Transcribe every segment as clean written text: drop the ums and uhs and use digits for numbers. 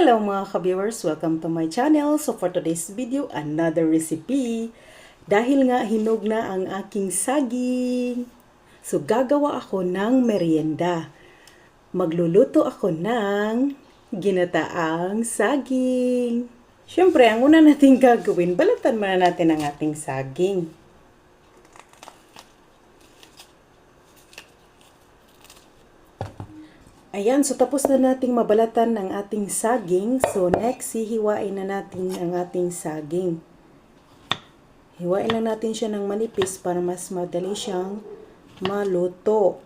Hello mga ka-viewers! Welcome to my channel. So for today's video, another recipe. Dahil nga hinog na ang aking saging, so gagawa ako ng merienda. Magluluto ako ng ginataang saging. Siyempre, ang una natin gagawin, balatan muna natin ang ating saging. Ayan, so tapos na nating mabalatan ang ating saging. So next, hihiwain na natin ang ating saging. Hiwain lang natin siya ng manipis para mas madali siyang maluto.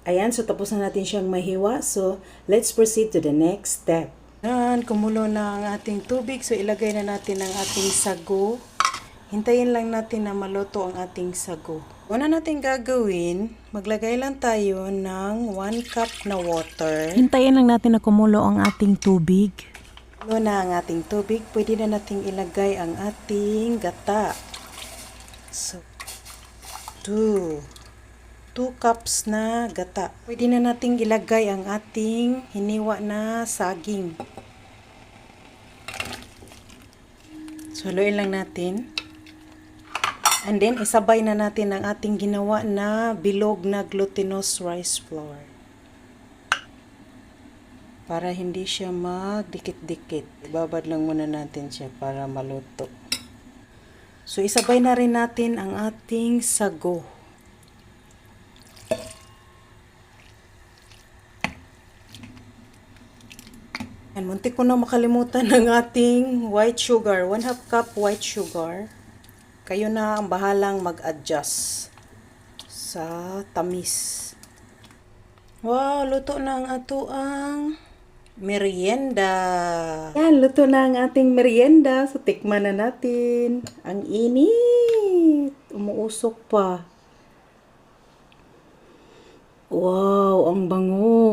Ayan, so tapos na natin siyang mahiwa. So let's proceed to the next step. Ayan, kumulo na ang ating tubig. So ilagay na natin ang ating sago. Hintayin lang natin na maluto ang ating sago. Una natin gagawin, maglagay lang tayo ng 1 cup na water. Hintayin lang natin na kumulo ang ating tubig. Kumulo na ang ating tubig, pwede na natin ilagay ang ating gata. So, 2 cups na gata. Pwede na natin ilagay ang ating hiniwa na saging. So, haluin lang natin. And then, isabay na natin ang ating ginawa na bilog na glutinous rice flour. Para hindi siya magdikit-dikit. Ibabad lang muna natin siya para maluto. So, isabay na rin natin ang ating sago. And muntik ko na makalimutan ng ating white sugar. 1/2 cup white sugar. Kayo na ang bahalang mag-adjust sa tamis. Wow, luto na ang atuang merienda. Yan, luto na ang ating merienda. So, tikman na natin. Ang init. Umuusok pa. Wow, ang bango.